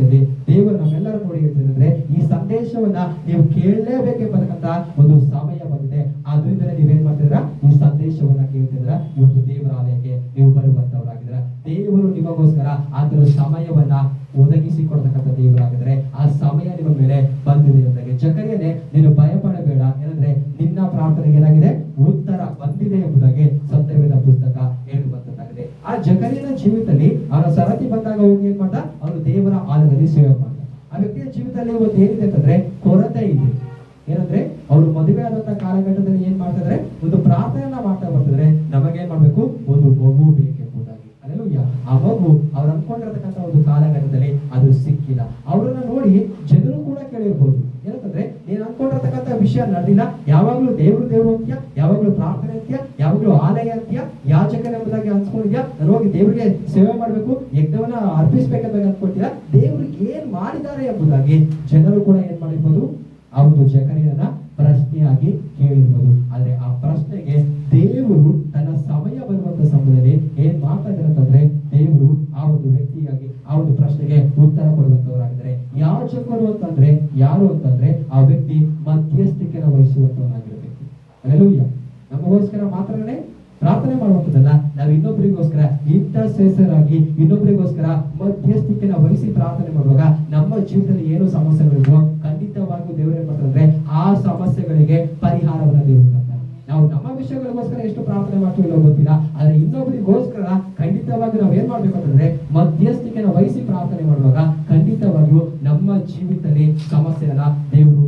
ಸಮಯದಲ್ಲಿ ದೇವರು ನಮ್ಮೆಲ್ಲರೂ ನೋಡಿ ಹೇಳ್ತಿದ್ರೆ ಈ ಸಂದೇಶವನ್ನ ನೀವು ಕೇಳಲೇಬೇಕೆಂಬತಕ್ಕಂತ ಒಂದು ಸಮಯ ಬಂದಿದೆ. ಆದ್ರಿಂದ ನೀವೇನ್ ಮಾಡ್ತಿದ್ರ, ಈ ಸಂದೇಶವನ್ನ ಕೇಳ್ತಿದ್ರ, ಇವತ್ತು ದೇವರ ಆಲಯಕ್ಕೆ ನೀವು ಬರುವಂತವರಾಗಿದ್ರ. ದೇವರು ನಿಮಗೋಸ್ಕರ ಆತನ ಸಮಯವನ್ನ ಒದಗಿಸಿಕೊಡ್ತಕ್ಕಂಥ ದೇವರಾಗಿದ್ರೆ ಆ ಸಮಯ ನಿಮ್ಮ ಮೇಲೆ ಬಂದಿದೆ ಎಂಬುದಾಗಿ. ಜಕರಿಯನೇ ನೀನು ಭಯಪಡಬೇಡ, ಏನಂದ್ರೆ ನಿನ್ನ ಪ್ರಾರ್ಥನೆಗೆ ಏನಾಗಿದೆ, ಉತ್ತರ ಬಂದಿದೆ ಎಂಬುದಾಗಿ ಸತ್ಯವೇದ ಪುಸ್ತಕ ಹೇಳುವಂತದ್ದಾಗಿದೆ. ಆ ಜಕರಿಯನ ಜೀವಿತದಲ್ಲಿ ಅವನ ಸರತಿ ಬಂದಾಗ ಹೋಗಿ ಏನ್ ಮಾಡ್ದ, ಅವನು ದೇವರ ಆಲಯದಲ್ಲಿ ಸೇವೆ ಮಾಡ್ದ. ಆ ವ್ಯಕ್ತಿಯ ಜೀವಿತದಲ್ಲಿ ಇವತ್ತು ಏನಿದೆ ಅಂತಂದ್ರೆ ಕೊರತೆ ಇದೆ. ಏನಂದ್ರೆ ಅವರು ಮದುವೆ ಆದಂತ ಕಾಲಘಟ್ಟದಲ್ಲಿ ಏನ್ ಮಾಡ್ತಿದ್ರೆ, ಒಂದು ಪ್ರಾರ್ಥನೆಯನ್ನ ಮಾಡ್ತಾ ಬರ್ತಿದ್ರೆ ನಮಗೇನ್ ಮಾಡ್ಬೇಕು, ಒಂದು ಮಗು ಬೇಕೆಂಬುದಾಗಿ. ಅಲ್ಲೆಲ್ಲೂಯ್ಯ. ಆ ಮಗು ಅವ್ರು ಅನ್ಕೊಂಡಿರತಕ್ಕಂತ ಒಂದು ಕಾಲಘಟ್ಟದಲ್ಲಿ ಅದು ಸಿಕ್ಕಿಲ್ಲ. ಅವರನ್ನ ನೋಡಿ ಜನರು ಕೂಡ ಕೇಳಿರ್ಬೋದು, ಏನಂತಂದ್ರೆ ನೀನ್ ಅನ್ಕೊಂಡಿರತಕ್ಕಂತ ವಿಷಯ ನಡೆದಿಲ್ಲ, ಯಾವಾಗ್ಲೂ ದೇವ್ರು ಅಂತ್ಯ, ಯಾವಾಗ್ಲೂ ಪ್ರಾರ್ಥನೆ ಅಂತ್ಯ, ಯಾವಾಗ್ಲೂ ಆಲಯ ಅಂತ್ಯ, ಯಾಜಕನ ಎಂಬುದಾಗಿ ಅನ್ಸ್ಕೊಂಡಿದ್ಯಾ, ನಾನು ಹೋಗಿ ದೇವರಿಗೆ ಸೇವೆ ಮಾಡ್ಬೇಕು, ಯಜ್ಞವನ್ನ ಅರ್ಪಿಸ್ಬೇಕಂತ ಅನ್ಕೊಳ್ತೀರಾ, ದೇವ್ರಿಗೆ ಏನ್ ಮಾಡಿದ್ದಾರೆ ಎಂಬುದಾಗಿ ಜನರು ಕೂಡ ಏನ್ ಮಾಡಿರ್ಬೋದು, ಆ ಒಂದು ಜಕರಿಯನ ಪ್ರಶ್ನೆಯಾಗಿ ಕೇಳಿರ್ಬೋದು. ಆದ್ರೆ ಆ ಪ್ರಶ್ನೆಗೆ ದೇವರು ತನ್ನ ಸಮಯ ಬರುವಂತ ಸಮಯದಲ್ಲಿ ಏನ್ ಮಾಡ್ತಾ ಇದ್ದಾರೆ ಅಂತಂದ್ರೆ, ದೇವರು ಆ ಒಂದು ವ್ಯಕ್ತಿಯಾಗಿ ಆ ಒಂದು ಪ್ರಶ್ನೆಗೆ ಉತ್ತರ ಕೊಡುವಂತವರಾಗಿದ್ದಾರೆ. ಯಾಜಕರು ಅಂತಂದ್ರೆ ಯಾರು ಅಂತಂದ್ರೆ ಆ ವ್ಯಕ್ತಿ ಮಧ್ಯಸ್ಥಿಕೆಯನ್ನು ವಹಿಸುವಂತವನಾಗಿರಬೇಕು. ಅಲ್ಲೆಲ್ಲೂಯ್ಯ. ನಮಗೋಸ್ಕರ ಮಾತ್ರನೇ ಪ್ರಾರ್ಥನೆ ಮಾಡುವಂಥದ್ದಲ್ಲ, ನಾವು ಇನ್ನೊಬ್ಬರಿಗೋಸ್ಕರ ಇಂಟರ್ಸೆಸರ್ ಆಗಿ ಇನ್ನೊಬ್ಬರಿಗೋಸ್ಕರ ಮಧ್ಯಸ್ಥಿಕೆಯನ್ನು ವಹಿಸಿ ಪ್ರಾರ್ಥನೆ ಮಾಡುವಾಗ ನಮ್ಮ ಜೀವನದಲ್ಲಿ ಏನು ಸಮಸ್ಯೆಗಳಿದೆಯೋ ಖಂಡಿತವಾಗಿಯೂ ದೇವರು ಏನ್ ಮಾಡ್ತಾರೆ, ಆ ಸಮಸ್ಯೆಗಳಿಗೆ ಪರಿಹಾರವನ್ನು ದೇವರು ಕೊಡ್ತಾರೆ. ನಾವು ನಮ್ಮ ವಿಷಯಗಳಿಗೋಸ್ಕರ ಎಷ್ಟು ಪ್ರಾರ್ಥನೆ ಮಾಡ್ತೀವಿ ಗೊತ್ತಿಲ್ಲ, ಆದ್ರೆ ಇನ್ನೊಬ್ಬರಿಗೋಸ್ಕರ ಖಂಡಿತವಾಗಿ ನಾವು ಏನ್ ಮಾಡ್ಬೇಕಂತಂದ್ರೆ ಮಧ್ಯಸ್ಥಿಕೆಯನ್ನು ವಹಿಸಿ ಪ್ರಾರ್ಥನೆ ಮಾಡುವಾಗ ಖಂಡಿತವಾಗಿಯೂ ನಮ್ಮ ಜೀವಿತದಲ್ಲಿ ಸಮಸ್ಯೆಯನ್ನ ದೇವರು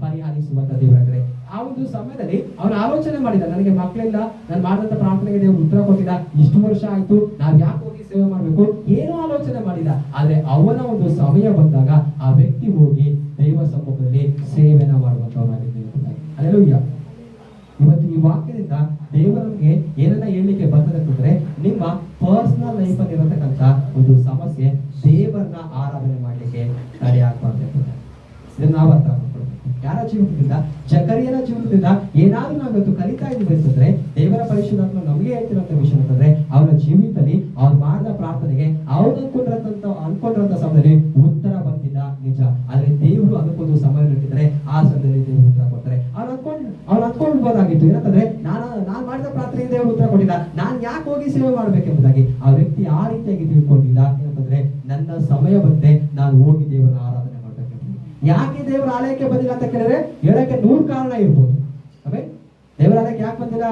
ಪರಿಹರಿಸುವಂತ ದೇವರಾದ್ರೆ. ಆ ಒಂದು ಸಮಯದಲ್ಲಿ ಅವನು ಆಲೋಚನೆ ಮಾಡಿದ, ನನಗೆ ಮಕ್ಕಳಿಲ್ಲ, ನಾನು ಮಾಡಿದಂತ ಪ್ರಾರ್ಥನೆಗೆ ದೇವರು ಉತ್ತರ ಕೊಟ್ಟಿಲ್ಲ, ಇಷ್ಟು ವರ್ಷ ಆಯ್ತು, ನಾವ್ ಯಾಕೆ ಹೋಗಿ ಸೇವೆ ಮಾಡ್ಬೇಕು, ಏನೂ ಆಲೋಚನೆ ಮಾಡಿಲ್ಲ. ಆದ್ರೆ ಅವನ ಒಂದು ಸಮಯ ಬಂದಾಗ ಆ ವ್ಯಕ್ತಿ ಹೋಗಿ ದೇವ ಸಮ್ಮುಖದಲ್ಲಿ ಸೇವೆನ ಮಾಡುವಂತವನಾಗಿದ್ದೇನೆ. ಅಲ್ಲೆಲ್ಲೂಯ್ಯ. ಇವತ್ತು ಈ ವಾಕ್ಯದಿಂದ ದೇವರು ನಮ್ಗೆ ಏನನ್ನ ಹೇಳಲಿಕ್ಕೆ ಬರ್ತದಂತಂದ್ರೆ, ನಿಮ್ಮ ಪರ್ಸನಲ್ ಲೈಫ್ ಅಲ್ಲಿ ಇರತಕ್ಕಂತ ಒಂದು ಸಮಸ್ಯೆ ದೇವರನ್ನ ಆರಾಧನೆ ಮಾಡ್ಲಿಕ್ಕೆ ತಡೆ ಆಗ್ಬಾರ್ದು. ಇದನ್ನ ನಾವು ಅರ್ಥ ಮಾಡ್ಕೊಳ್ಬೇಕು. ಯಾರ ಜೀವಿತದಿಂದ, ಜಕರಿಯನ ಜೀವಿತದಿಂದ ಏನಾದ್ರೂ ನಾವು ಇವತ್ತು ಕಲಿತಾ ಇದ್ದೀವಿ ಅಂತಂದ್ರೆ, ದೇವರ ಪರಿಶುದ್ಧಾತ್ಮ ನಮಗೆ ಹೇಳ್ತಿರೋಂಥ ವಿಷಯ ಅಂತಂದ್ರೆ, ಅವರ ಜೀವಿತದಲ್ಲಿ ಅವ್ರು ಮಾಡಿದ ಪ್ರಾರ್ಥನೆಗೆ ಅವ್ರು ಅನ್ಕೊಂಡಿರಂತ ಸಮಯದಲ್ಲಿ ಉತ್ತರ ಬಂದಿದ್ದ ನಿಜ. ಆದ್ರೆ ದೇವರು ಅದಕ್ಕೊಂದು ಸಮಯ ಇಟ್ಟಿದ್ರೆ ಆ ಸಮಯದಲ್ಲಿ ದೇವರು ಉತ್ತರ ಕೊಡ್ತಾರೆ. ಅವ್ರು ಅನ್ಕೊಳ್ಬೋದಾಗಿತ್ತು, ಏನಂತಂದ್ರೆ ನಾನ್ ಮಾಡಿದ ಪ್ರಾರ್ಥನೆಗೆ ದೇವರು ಉತ್ತರ ಕೊಟ್ಟಿಲ್ಲ, ನಾನ್ ಯಾಕೆ ಹೋಗಿ ಸೇವೆ ಮಾಡ್ಬೇಕೆಂಬುದಾಗಿ. ಆ ವ್ಯಕ್ತಿ ಆ ರೀತಿಯಾಗಿ ತಿಳ್ಕೊಂಡಿಲ್ಲ. ಏನಂತಂದ್ರೆ ನನ್ನ ಸಮಯ ಬಂತೆ, ನಾನು ಹೋಗಿ ದೇವರ ಆರಾಧನೆ ಯಾಕೆ ದೇವರ ಆಲಯಕ್ಕೆ ಬಂದಿಲ್ಲ ಅಂತ ಕೇಳಿದ್ರೆ ಹೇಳಕ್ಕೆ 100 ಕಾರಣ ಇರ್ಬೋದು. ದೇವರ ಆಲಯಕ್ಕೆ ಯಾಕೆ ಬಂದಿಲ್ಲ,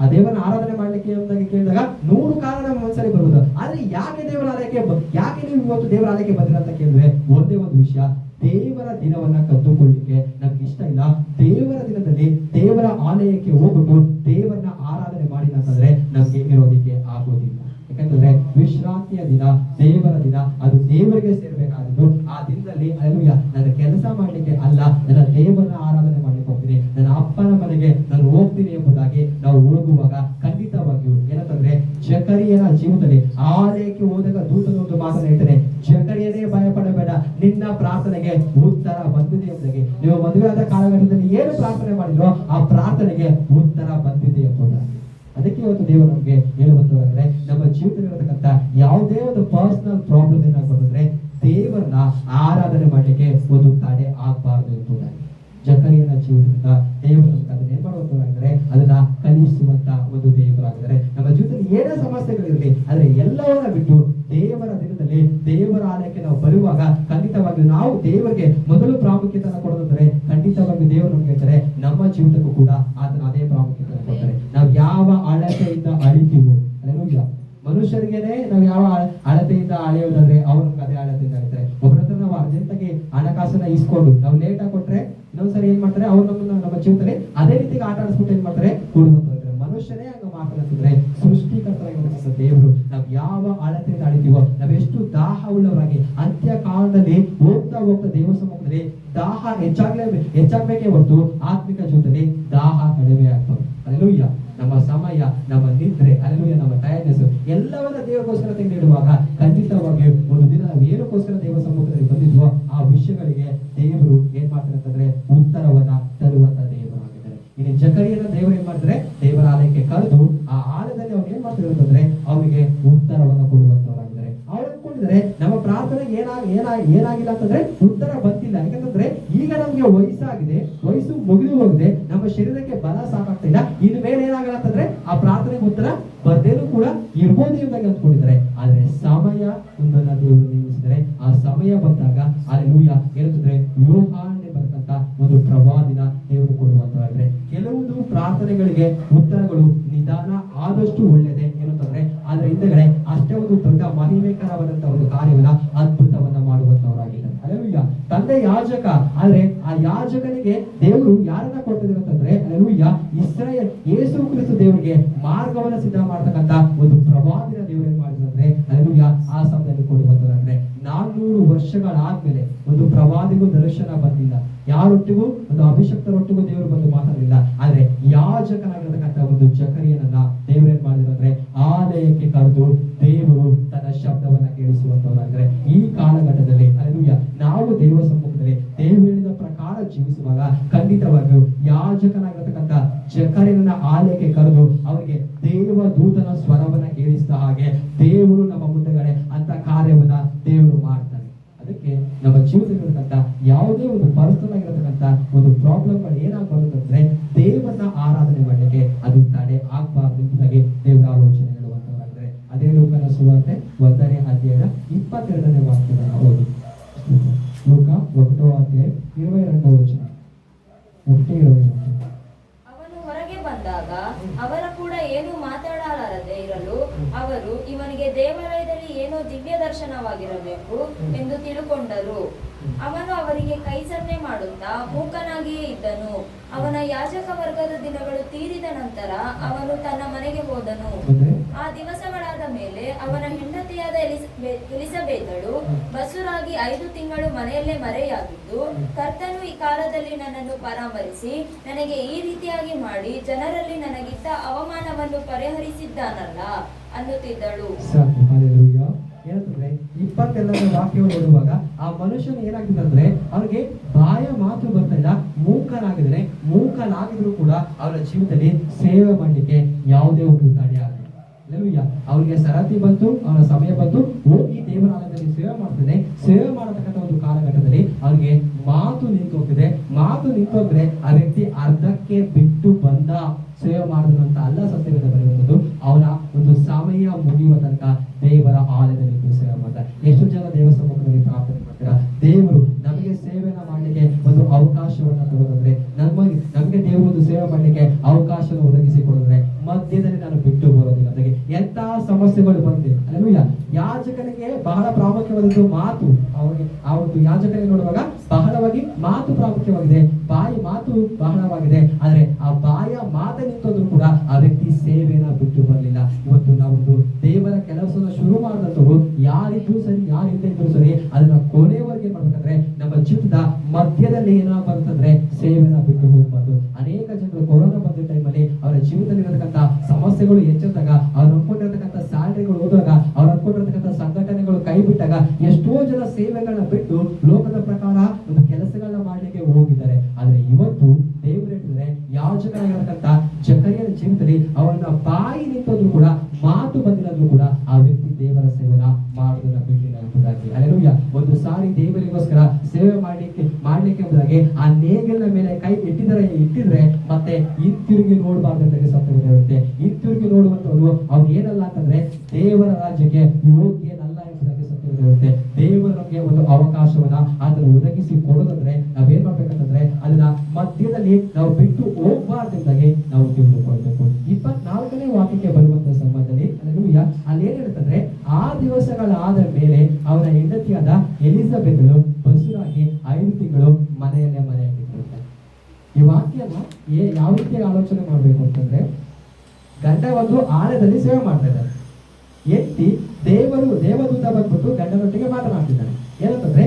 ಆ ದೇವರನ್ನ ಆರಾಧನೆ ಮಾಡ್ಲಿಕ್ಕೆ ಅಂತ ಕೇಳಿದಾಗ 100 ಕಾರಣ ಮನಸ್ಸಲ್ಲಿ ಬರ್ಬೋದು. ಆದ್ರೆ ಯಾಕೆ ದೇವರ ಆಲಯಕ್ಕೆ ಯಾಕೆ ನೀವು ಇವತ್ತು ದೇವರ ಆಲಯಕ್ಕೆ ಬಂದಿಲ್ಲ ಅಂತ ಕೇಳಿದ್ರೆ ಒಂದೇ ಒಂದು ವಿಷಯ, ದೇವರ ದಿನವನ್ನ ಕದ್ದುಕೊಳ್ಳಿಕ್ಕೆ ನಮ್ಗೆ ಇಷ್ಟ ಇಲ್ಲ. ದೇವರ ದಿನದಲ್ಲಿ ದೇವರ ಆಲಯಕ್ಕೆ ಹೋಗ್ಬಿಟ್ಟು ದೇವರನ್ನ ಆರಾಧನೆ ಮಾಡಿಲ್ಲ ಅಂತಂದ್ರೆ ನಮ್ಗೆ ಇರೋದಿಕ್ಕೆ ಆಗೋದಿಲ್ಲ. ಯಾಕಂತಂದ್ರೆ ವಿಶ್ರಾಂತಿಯ ದಿನ, ದೇವರ ದಿನ, ಅದು ದೇವರಿಗೆ ಸೇರ್ಬೇಕಾದದ್ದು. ಆ ದಿನದಲ್ಲಿ ಅಲ್ಲೂಯ್ಯ, ನನ್ನ ಕೆಲಸ ಮಾಡ್ಲಿಕ್ಕೆ ಅಲ್ಲ, ನನ್ನ ದೇವರನ್ನ ಆರಾಧನೆ ಮಾಡ್ಲಿಕ್ಕೆ ಹೋಗ್ತೀನಿ, ನನ್ನ ಅಪ್ಪನ ಮನೆಗೆ ನಾನು ಹೋಗ್ತೀನಿ ಎಂಬುದಾಗಿ ನಾವು ಹೋಗುವಾಗ ಖಂಡಿತವಾಗಿಯೂ ಏನಂತಂದ್ರೆ ಜಕರಿಯನ ಜೀವನದಲ್ಲಿ ಆಲಯಕ್ಕೆ ಹೋದಾಗ ದೂತನ ಒಂದು ಮಾತನ್ನು ಹೇಳ್ತಾನೆ, ಜಕರಿಯನೇ ಭಯಪಡಬೇಡ, ನಿನ್ನ ಪ್ರಾರ್ಥನೆಗೆ ಉತ್ತರ ಬಂದಿದೆ ಎಂಬುದಾಗಿ. ನೀವು ಮದುವೆ ಆದ ಕಾಲಘಟ್ಟದಲ್ಲಿ ಏನು ಪ್ರಾರ್ಥನೆ ಮಾಡಿದ್ರೋ ಆ ಪ್ರಾರ್ಥನೆಗೆ ಉತ್ತರ ಬಂದಿದೆ ಎಂಬುದಾಗಿ. ಅದಕ್ಕೆ ಇವತ್ತು ದೇವರು ನಮಗೆ ಹೇಳುವಂತಂದ್ರೆ, ನಮ್ಮ ಜೀವಿತದಲ್ಲಿರತಕ್ಕಂಥ ಯಾವುದೇ ಒಂದು ಪರ್ಸನಲ್ ಪ್ರಾಬ್ಲಮ್ ಏನಾಗ್ಬಾರ್ದಂದ್ರೆ ದೇವರನ್ನ ಆರಾಧನೆ ಮಾಡ್ಲಿಕ್ಕೆ ಒಂದು ತಡೆ ಆಗ್ಬಾರ್ದು ಎಂಬುದಾಗಿ. ಜಕರಿಯನ ಜೀವಿತದಿಂದ ದೇವರು ಅದನ್ನ ಏನ್ ಮಾಡುವಂತಂದ್ರೆ ಅದನ್ನ ಕಲಿಸುವಂತ ಒಂದು ದೇವರಾಗಿದ್ದಾರೆ. ನಮ್ಮ ಜೀವಿತದಲ್ಲಿ ಏನೇ ಸಮಸ್ಯೆಗಳಿರಲಿ, ಆದ್ರೆ ಎಲ್ಲವನ್ನ ಬಿಟ್ಟು ದೇವರ ದಿನದಲ್ಲಿ ದೇವರ ಆಲಯಕ್ಕೆ ನಾವು ಬರುವಾಗ ಖಂಡಿತವಾಗಿ ನಾವು ದೇವರಿಗೆ ಮೊದಲು ಪ್ರಾಮುಖ್ಯತೆಯನ್ನು ಕೊಡೋದಂದ್ರೆ ಖಂಡಿತವಾಗಿ ದೇವರು ನಮ್ಗೆ ಹೇಳ್ತಾರೆ, ನಮ್ಮ ಜೀವಿತಕ್ಕೂ ಕೂಡ ಆತನ ಅದೇ ಪ್ರಾಮುಖ್ಯತೆಯನ್ನು ಕೊಡ್ತಾರೆ. ನಾವು ಯಾವ ಅಳತೆಯಿಂದ ಅಳಿತೀವೋ, ಅಲ್ಲೆಲ್ಲೂಯ್ಯ, ಮನುಷ್ಯರಿಗೇನೆ ನಾವು ಯಾವ ಅಳತೆಯಿಂದ ಅಳೆಯೋದಂದ್ರೆ ಅವ್ರು ನಮ್ಗೆ ಅದೇ ಅಳತೆಯಿಂದ ಅಳಿತಾರೆ. ಒಬ್ಬರ ಹತ್ರ ನಾವು ಅರ್ಜೆಂಟಾಗಿ ಹಣಕಾಸನ್ನ ಇಸ್ಕೊಂಡು ನಾವು ಲೇಟ್ ಆಗಿ ಕೊಟ್ರೆ ಇನ್ನೊಂದ್ಸರಿ ಏನ್ ಮಾಡ್ತಾರೆ, ಅವ್ರು ನಮ್ಮ ಜೀವಿತದಲ್ಲಿ ಅದೇ ರೀತಿಗೆ ಆಟ ಆಡಿಸ್ಬಿಟ್ಟು ಏನ್ ಮಾಡ್ತಾರೆ, ಕೊಡುವಂತ ಮನುಷ್ಯನೇ ಹಂಗ ಮಾತನಾಡ್ತಿದ್ರೆ ಸೃಷ್ಟಿಕರ್ತರಾಗಿರ್ತಕ್ಕಂಥ ದೇವರು ನಾವು ಯಾವ ಅಳತೆಯಿಂದ ಅಳಿತೀವೋ, ನಾವೆಷ್ಟು ದಾಹ ಉಳ್ಳವರಾಗಿ ಅಂತ್ಯ ಕಾಲದಲ್ಲಿ ಹೋಗ್ತಾ ದೇವ ಸಮ್ಮುಖದಲ್ಲಿ ದಾಹ ಹೆಚ್ಚಾಗ್ಬೇಕೇ ಹೊರತು ಆತ್ಮಿಕ ಜೀವನದಲ್ಲಿ ದಾಹ ಕಡಿಮೆ ಆಗ್ತದೆ. ಅಲ್ಲೆಲ್ಲೂಯ್ಯ. ನಮ್ಮ ಸಮಯ, ನಮ್ಮ ನಿದ್ರೆ, ಅಲ್ಲೆಲ್ಲೂಯ್ಯ, ನಮ್ಮ ಟೈರ್ನೆಸ್ ಎಲ್ಲವನ್ನ ದೇವರಿಗೋಸ್ಕರ ತೆಗೆದಿಡುವಾಗ ಖಂಡಿತವಾಗಿಯೂ ಒಂದು ದಿನ ನಾವು ಏನಕ್ಕೋಸ್ಕರ ದೇವ ಸಮ್ಮುಖದಲ್ಲಿ ಬಂದಿದ್ವೋ ಆ ವಿಷಯಗಳಿಗೆ ದೇವರು ಏನ್ ಮಾಡ್ತಾರೆ ಅಂತಂದ್ರೆ ಉತ್ತರವನ್ನ ತರುವಂತ ದೇವರಾಗಿದ್ದಾರೆ. ಇಲ್ಲಿ ಜಕರಿಯನ ದೇವರು ಏನ್ ಮಾಡ್ತಾರೆ, ದೇವರ ಆಲಯಕ್ಕೆ ಕರೆದು ಆ ಆಲಯದಲ್ಲಿ ಅವ್ರು ಏನ್ ಮಾಡ್ತಾರೆ ಅಂತಂದ್ರೆ ಅವರಿಗೆ ಉತ್ತರವನ್ನ ಕೊಡುವಂತವರಾಗಿದ್ದಾರೆ. ಅವ್ರು ಅನ್ಕೊಂಡಿದ್ದಾರೆ ನಮ್ಮ ಪ್ರಾರ್ಥನೆ ಏನಾಗಿಲ್ಲ ಅಂತಂದ್ರೆ ಉತ್ತರ ಬಂದಿಲ್ಲ. ಯಾಕಂತಂದ್ರೆ ಈಗ ನಮ್ಗೆ ವಯಸ್ಸಾಗಿದೆ, ವಯಸ್ಸು ಮುಗಿದು ಹೋಗಿದೆ, ನಮ್ಮ ಶರೀರಕ್ಕೆ ಬಲ ಸಾಕಾಗ್ತಿಲ್ಲ, ಇನ್ನು ಮೇಲೆ ಏನಾಗಲ್ಲ ಅಂತಂದ್ರೆ ಆ ಪ್ರಾರ್ಥನೆಗೆ ಉತ್ತರ ಬರ್ದೇನು ಕೂಡ ಇರ್ಬೋದು ಎಂಬುದಾಗಿ ಅಂದ್ಕೊಂಡಿದ್ದಾರೆ. ಆದ್ರೆ ಸಮಯ ಒಂದನ್ನ ದೇವರು ನೇಮಿಸಿದರೆ ಆ ಸಮಯ ಬಂದಾಗ ಅಲ್ಲೆಲೂಯಾ ಏನಂತಂದ್ರೆ ಯೋಹಾನನೆ ಬರ್ತಕ್ಕಂತ ಒಂದು ಪ್ರವಾದಿನ ದೇವರು ಕೊಡುವಂತಂದ್ರೆ ಕೆಲವೊಂದು ಪ್ರಾರ್ಥನೆಗಳಿಗೆ ಉತ್ತರಗಳು ನಿಧಾನ ಆದಷ್ಟು ಒಳ್ಳೆಯದೇ ಏನಂತಂದ್ರೆ ಆದ್ರೆ ಹಿಂದೆಗಡೆ ಅಷ್ಟೇ ಒಂದು ದೊಡ್ಡ ಮಹಿಮೆಕರವಾದಂತ ಒಂದು ಕಾರ್ಯವನ್ನ ಅದ್ಭುತವನ್ನ ಮಾಡುವಂತವರಾಗಿದ್ದಾರೆ. ಅಲ್ಲೆಲೂಯಾ ತಂದೆ ಯಾಜಕ, ಆದ್ರೆ ಆ ಯಾಜಕನಿಗೆ ದೇವರು ಯಾರನ್ನ ಕೊಟ್ಟಿದ್ದಾರೆ ಅಂತಂದ್ರೆ ಅಲ್ಲೆಲೂಯಾ ಇಸ್ರಾಯೇಲ್ ಯೇಸು ಕ್ರಿಸ್ತ ದೇವರಿಗೆ ಮಾರ್ಗವನ್ನ ಸಿದ್ಧ ಮಾಡ್ತಕ್ಕಂತ ಒಂದು ಪ್ರವಾದಿನ ದೇವರು ಏನ್ ಮಾಡಿದ್ರೆ ಅಲ್ಲೆಲೂಯಾ ಆ ಸಮಯದಲ್ಲಿ ಕೊಡುವಂತಂದ್ರೆ 400 ವರ್ಷಗಳಾದ್ಮೇಲೆ ಒಂದು ಪ್ರವಾದಿಗೂ ದರ್ಶನ ಬಂದಿಲ್ಲ, ಯಾರೊಟ್ಟಿಗೂ ಒಂದು ಅಭಿಷಕ್ತರೊಟ್ಟಿಗೂ ದೇವರು ಬಂದು ಮಾತಾಡಲಿಲ್ಲ. ಆದ್ರೆ ಯಾಜಕನಾಗಿರತಕ್ಕಂತ ಒಂದು ಜಕರಿಯನನ್ನ ದೇವರು ಏನ್ ಮಾಡಿದ್ರು ಅಂದ್ರೆ ಆಲಯಕ್ಕೆ ಕರೆದು ದೇವರು ತನ್ನ ಶಬ್ದವನ್ನ ಕೇಳಿಸುವಂತವರಾದ್ರೆ ಈ ಕಾಲಘಟ್ಟದಲ್ಲಿ ಅಲ್ಲೆಲೂಯಾ ನಾವು ದೇವ ಸಮ್ಮುಖದಲ್ಲಿ ದೇವರು ಹೇಳಿದ ಪ್ರಕಾರ ಜೀವಿಸುವಾಗ ಖಂಡಿತವಾಗಿಯೂ ಯಾಜಕನಾಗಿರತಕ್ಕಂತ ಜಕರಿಯನನ್ನ ಆಲಯಕ್ಕೆ ಕರೆದು ಅವರಿಗೆ ದೇವದೂತನ ಸ್ವರವನ್ನ ಕೇಳಿಸಿದ ಹಾಗೆ ದೇವರು ನಮ್ಮ ಮುಂದೆಗಡೆ ಅಂತ ಕಾರ್ಯವನ್ನ ದೇವರು ಮಾಡ್ತಾನೆ. ಅದಕ್ಕೆ ನಮ್ಮ ಜೀವನದಲ್ಲಿರತಕ್ಕಂತ ಯಾವುದೇ ಒಂದು ಪರ್ಸನಲ್ ಆಗಿರತಕ್ಕಂತ ಒಂದು ಪ್ರಾಬ್ಲಮ್ಗಳು ಏನಾಗಬಾರದು ಅಂದ್ರೆ ದೇವರನ್ನ ಆರಾಧನೆ ಮಾಡಲಿಕ್ಕೆ ಅದು ತಡೆ ಆಗ್ಬಾರ್ದು ಎಂಬುದಾಗಿ ದೇವರ ಆಲೋಚನೆ ಹೇಳುವಂತವರಾಗಿದ್ದಾರೆ. ಅದೇ ಲೂಕನ ಸುವಾರ್ತೆ 1ನೇ ಅಧ್ಯಾಯ 22ನೇ ವಾಕ್ಯವನ್ನು ಓದಿ. ಲೂಕ 1ನೇ ಅಧ್ಯಾಯ 22ನೇ ವಚನ. ಅವನು ಹೊರಗೆ ಬಂದಾಗ ಅವರ ಕೂಡ ಏನು ಮಾತಾಡಲಾರದೆ ಇರಲು ಅವರು ಇವನಿಗೆ ದೇವಾಲಯದಲ್ಲಿ ಏನೋ ದಿವ್ಯ ದರ್ಶನವಾಗಿರಬೇಕು ಎಂದು ತಿಳುಕೊಂಡರು. ಅವನು ಅವರಿಗೆ ಕೈ ಸನ್ನೆ ಮಾಡುತ್ತಾ ಮೂಕನಾಗಿಯೇ ಇದ್ದನು. ಅವನ ಯಾಜಕ ವರ್ಗದ ದಿನಗಳು ತೀರಿದ ನಂತರ ಅವನು ತನ್ನ ಮನೆಗೆ ಹೋದನು. ಆ ದಿವಸಗಳಾದ ಮೇಲೆ ಅವನ ಹೆಂಡತಿಯಾದ ಎಲಿಸಬೇತಳು ಬಸುರಾಗಿ 5 ತಿಂಗಳು ಮನೆಯಲ್ಲೇ ಮರೆಯಾಗಿದ್ದು, ಕರ್ತನು ಈ ಕಾಲದಲ್ಲಿ ನನ್ನನ್ನು ಪರಾಮರಿಸಿ ನನಗೆ ಈ ರೀತಿಯಾಗಿ ಮಾಡಿ ಜನರಲ್ಲಿ ನನಗಿದ್ದ ಅವಮಾನವನ್ನು ಪರಿಹರಿಸಿದ್ದಾನಲ್ಲ ಅನ್ನುತ್ತಿದ್ದಳು. ಏನಂತಂದ್ರೆ 22ನೇ ವಾಕ್ಯವನ್ನು ಓದುವಾಗ ಆ ಮನುಷ್ಯನು ಏನಾಗಿದೆ ಅಂದ್ರೆ ಅವನಿಗೆ ಬಾಯ ಮಾತು ಬರ್ತಾ ಇಲ್ಲ, ಮೂಕನಾಗಿದ್ರು ಕೂಡ ಅವರ ಜೀವಿತದಲ್ಲಿ ಸೇವೆ ಮಾಡ್ಲಿಕ್ಕೆ ಯಾವುದೇ ಒಂದು ತಡೆ ಆಗಲ್ಲ. ಅವರಿಗೆ ಸರತಿ ಬಂತು, ಅವನ ಸಮಯ ಬಂತು, ಹೋಗಿ ದೇವರಾಲಯದಲ್ಲಿ ಸೇವೆ ಮಾಡ್ತಾನೆ. ಸೇವೆ ಮಾಡತಕ್ಕಂಥ ಒಂದು ಕಾಲಘಟ್ಟದಲ್ಲಿ ಅವನಿಗೆ ಮಾತು ನಿಂತೋಗ್ತಿದೆ. ಮಾತು ನಿಂತೋದ್ರೆ ಆ ವ್ಯಕ್ತಿ ಅರ್ಧಕ್ಕೆ ಬಿಟ್ಟು ಬಂದ ಸೇವೆ ಮಾಡಿದ್ರು ಅಂತ ಅಲ್ಲ ಸತ್ಯವೇದ ಬರೆಯುವಂಥದ್ದು. ಅವನ ಒಂದು ಸಮಯ ಮುಗಿಯುವ ತನಕ ದೇವರ ಆಲಯದಲ್ಲಿ ಸೇವೆ ಮಾಡ್ತಾರೆ. ಎಷ್ಟು ಜನ ದೇವ ಸಮ್ಮುಖದಲ್ಲಿ ಪ್ರಾರ್ಥನೆ ಮಾಡ್ತೀರಾ? ದೇವರು ನಮಗೆ ಸೇವೆನ ಮಾಡ್ಲಿಕ್ಕೆ ಒಂದು ಅವಕಾಶವನ್ನ ಕೊಡೋದಂದ್ರೆ ನಮಗೆ ದೇವರು ಒಂದು ಸೇವೆ ಮಾಡ್ಲಿಕ್ಕೆ ಅವಕಾಶವನ್ನು ಒದಗಿಸಿ ಕೊಡೋದ್ರೆ ಮಧ್ಯದಲ್ಲಿ ನಾನು ಬಿಟ್ಟು ಬರೋದಿಲ್ಲ. ಅದಕ್ಕೆ ಎಂತ ಸಮಸ್ಯೆಗಳು ಬಂದೆ ಅಲ್ಲೆಲೂಯಾ ಯಾಜಕನಿಗೆ ಬಹಳ ಪ್ರಾಮುಖ್ಯವಾದದ್ದು ಮಾತು. ಅವರಿಗೆ ಆ ಒಂದು ಯಾಜಕನಿಗೆ ನೋಡುವಾಗ ಬಹಳವಾಗಿ ಮಾತು ಪ್ರಾಮುಖ್ಯವಾಗಿದೆ, ಬಾಯಿ ಮಾತು ಬಹಳವಾಗಿದೆ. ಆದ್ರೆ ಆ ಬಾಯ ಮಾತ ನಿಂತೋದ್ರು ಕೂಡ ಆ ವ್ಯಕ್ತಿ ಸೇವೆನ ಬಿಟ್ಟು ಬರಲಿಲ್ಲ. ಇವತ್ತು ನಾವು ದೇವರ ಕೆಲಸವನ್ನು ಶುರು ಮಾಡಿದಂಥವ್ರು ಯಾರಿದ್ರು ಸರಿ, ಯಾರಿಲ್ಲದೆ ಇದ್ರು ಸರಿ, ಅದನ್ನ ಕೊನೆವರೆಗೆ ಮಾಡ್ಬೇಕಂದ್ರೆ ನಮ್ಮ ಜೀವಿತದ ಮಧ್ಯದಲ್ಲಿ ಏನಾಗ್ಬಾರ್ದಂದ್ರೆ ಸೇವೆನ ಬಿಟ್ಟು ಹೋಗ್ಬಾರ್ದು. ಅನೇಕ ಜನರು ಕೊರೋನಾ ಬಂದ ಟೈಮಲ್ಲಿ ಅವರ ಜೀವಿತದಲ್ಲಿ ಇರತಕ್ಕಂತ ಸಮಸ್ಯೆಗಳು ಹೆಚ್ಚಾದಾಗ, ಅವ್ರು ಅನ್ಕೊಂಡಿರ್ತಕ್ಕಂಥ ಸ್ಯಾಲರಿಗಳು ಹೋದಾಗ, ಅವ್ರು ಅನ್ಕೊಂಡಿರ್ತಕ್ಕಂಥ ಸಂಘಟನೆಗಳು ಕೈ ಬಿಟ್ಟಾಗ ಎಷ್ಟೋ ಜನ ಸೇವೆಗಳನ್ನ ಬಿಟ್ಟು ಲೋಕದ ಪ್ರಕಾರ ಒಂದು ಕೆಲಸಗಳನ್ನ ಮಾಡ್ಲಿಕ್ಕೆ ಹೋಗಿದ್ದಾರೆ. ಆದ್ರೆ ಇವತ್ತು ದೇವರು ಹೇಳಿದ್ರೆ ಯಾಜಕನಾಗಿರತಕ್ಕಂಥ ಜಕರಿಯನ ಜೀವಿತದಲ್ಲಿ ಅವನ ಬಾಯಿ ನಿಂತೋದ್ರು ಕೂಡ ಮಾತು ಬಂದಿರೋದ್ರು ಕೂಡ ಆ ವ್ಯಕ್ತಿ ದೇವರ ಸೇವೆನ ಮಾಡೋದನ್ನ ಬಿಟ್ಟಿಲ್ಲ ಎಂಬುದಾಗಿ ಅಲ್ಲೆಲೂಯಾ. ಒಂದು ಸಾರಿ ದೇವರಿಗೋಸ್ಕರ ಸೇವೆ ಮಾಡ್ಲಿಕ್ಕೆ ಎಂಬುದಾಗಿ ಆ ನೇಗಿಲಿನ ಮೇಲೆ ಕೈ ಇಟ್ಟಿದ್ರೆ ಮತ್ತೆ ಹಿಂತಿರುಗಿ ನೋಡಬಾರ್ದು ಅಂತ ಸತ್ಯವೇದ ಹೇಳುತ್ತೆ. ಹಿಂತಿರುಗಿ ನೋಡುವಂತವ್ರು ಅವ್ರು ಏನಲ್ಲ ಅಂತಂದ್ರೆ ದೇವರ ರಾಜ್ಯಕ್ಕೆ ಯೋಗ್ಯನಲ್ಲ ಎಂಬುದಾಗಿ ಸತ್ಯವೇದ ಹೇಳುತ್ತೆ. ದೇವರು ನಮಗೆ ಒಂದು ಅವಕಾಶವನ್ನ ಅದನ್ನು ಒದಗಿಸಿ ಕೊಡೋದಂದ್ರೆ ನಾವೇನ್ ಮಾಡ್ಬೇಕಂತಂದ್ರೆ ಅದನ್ನ ಮಧ್ಯದಲ್ಲಿ ನಾವು ಬಿಟ್ಟು ಹೋಗ್ಬಾರ್ದಾಗಿ ನಾವು ತಿಳಿದುಕೊಳ್ಬೇಕು. 24ನೇ ವಾಕ್ಯಕ್ಕೆ ಬರುವಂತ ಸಂದರ್ಭದಲ್ಲಿ ಅಲ್ಲಿ ಏನ್ ಹೇಳ್ತಂದ್ರೆ ಆ ದಿವಸಗಳಾದ ಮೇಲೆ ಅವನ ಹೆಂಡತಿಯಾದ ಎಲಿಸಬೆತಳು ಬಸುರಾಗಿ 5 ತಿಂಗಳು ಮನೆಯಲ್ಲೇ ಮರೆಯಾಗಿರ್ತಾರೆ. ಈ ವಾಕ್ಯನ ಯಾವ ರೀತಿ ಆಲೋಚನೆ ಮಾಡ್ಬೇಕು ಅಂತಂದ್ರೆ ಗಂಡ ಒಂದು ಆಲಯದಲ್ಲಿ ಸೇವೆ ಮಾಡ್ತಾ ಇದ್ದಾರೆ. ಹೆಂಡತಿ ದೇವದೂತ ಬಂದ್ಬಿಟ್ಟು ಗಂಡನೊಟ್ಟಿಗೆ ಮಾತನಾಡ್ತಿದ್ದಾನೆ. ಏನಂತಂದ್ರೆ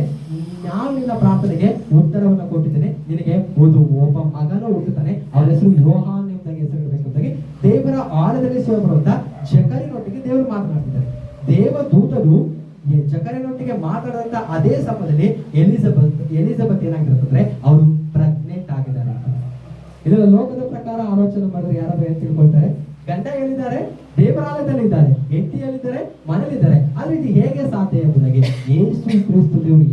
ನಾನು ನಿನ್ನ ಪ್ರಾರ್ಥನೆಗೆ ಉತ್ತರವನ್ನ ಕೊಟ್ಟಿದ್ದೇನೆ, ನಿನಗೆ ಒಬ್ಬ ಮಗನ ಹುಟ್ಟುತ್ತಾನೆ, ಅವನ ಹೆಸರು ಯೋಹಾನ್ ಎಂಬುದಾಗಿ ಹೆಸರು ಇಡಬೇಕೆಂಬುದಾಗಿ ದೇವರ ಆಲಯದಲ್ಲಿ ಸೇವೆ ಮಾಡುವಂತ ಜಕರಿಯನೊಟ್ಟಿಗೆ ದೇವರು ಮಾತನಾಡ್ತಿದ್ದಾರೆ. ದೇವದೂತರು ಜಕರಿಯನೊಟ್ಟಿಗೆ ಮಾತಾಡಿದಂತ ಅದೇ ಸಮಯದಲ್ಲಿ ಎಲಿಜಬೆತ್ ಏನಾಗಿರುತ್ತಂದ್ರೆ ಅವರು ಪ್ರೆಗ್ನೆಂಟ್ ಆಗಿದ್ದಾರೆ. ಇದರ ಲೋಕದ ಪ್ರಕಾರ ಆಲೋಚನೆ ಮಾಡಿದ್ರೆ ಯಾರಾದ್ರೂ ಏನ್ ತಿಳ್ಕೊಳ್ತಾರೆ? ಗಂಡ ಎಲ್ಲಿದ್ದಾರೆ? ದೇವರಾಲಯದಲ್ಲಿ ಇದ್ದಾರೆ. ಹೆಂಡತಿ ಎಲ್ಲಿದ್ದಾರೆ? ಮನೇಲಿದ್ದಾರೆ. ಆದ್ರೆ ಇದು ಹೇಗೆ ಸಾಧ್ಯ ಎಂಬುದಾಗಿ ಯೇಸು ಕ್ರಿಸ್ತ ದೇವರು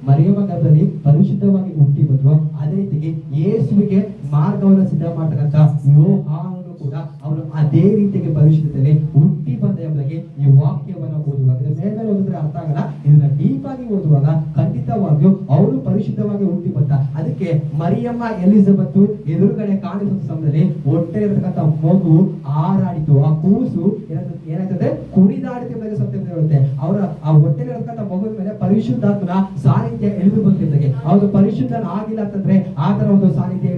ಮರಿಯಮ್ಮ ಗರ್ಭದಲ್ಲಿ ಪರಿಶುದ್ಧವಾಗಿ ಹುಟ್ಟಿ ಬಂದ್ರು, ಅದೇ ರೀತಿಗೆ ಯೇಸುವಿಗೆ ಮಾರ್ಗವನ್ನು ಸಿದ್ಧ ಮಾಡತಕ್ಕಂತ ಯೋಹಾನನು ಕೂಡ ಅವನು ಅದೇ ರೀತಿಗೆ ಪರಿಶುದ್ಧತೆಯಲ್ಲಿ ಹುಟ್ಟಿ ಬಂದ ಎಂಬುದಾಗಿ ಈ ವಾಕ್ಯವನ್ನು ಓದುವಾಗ ಮೇಲೆ ಓದಿದ್ರೆ ಅರ್ಥ ಆಗಲ್ಲ. ಇದನ್ನ ಡೀಪ್ ಆಗಿ ಓದುವಾಗ ಖಂಡಿತವಾಗಿಯೂ ಅವನು ಪರಿಶುದ್ಧವಾಗಿ ಹುಟ್ಟಿ ಬಂದ. ಅದಕ್ಕೆ ಮರಿಯಮ್ಮ ಎಲಿಜಬೆತ್ ಎದುರುಗಡೆ ಕಾಣಿಸುವ ಸಮಯದಲ್ಲಿ ಹೊಟ್ಟೆ ಇರತಕ್ಕಂಥ ಮಗು ಹಾರಾಡಿತು. ಆ ಕೂಸು ಏನಾಯ್ತದೆ ಕುಣಿದಾಡಿತು ಎಂಬುದಾಗಿ ಸತ್ಯ ಹೇಳುತ್ತೆ. ಅವರ ಆ ಹೊಟ್ಟೆಲಿ ಇರತಕ್ಕಂಥ ಮಗುವಿನ ಮೇಲೆ ಪರಿಶುದ್ಧಾತ್ಮನ ಸಾನ್ನಿಧ್ಯ ಇಳಿದು ಬಂದಿದ್ದಾಗೆ. ಅವನು ಪರಿಶುದ್ಧನ ಆಗಿಲ್ಲ ಅಂತಂದ್ರೆ ಆ ತರ ಒಂದು ಸಾನ್ನಿಧ್ಯ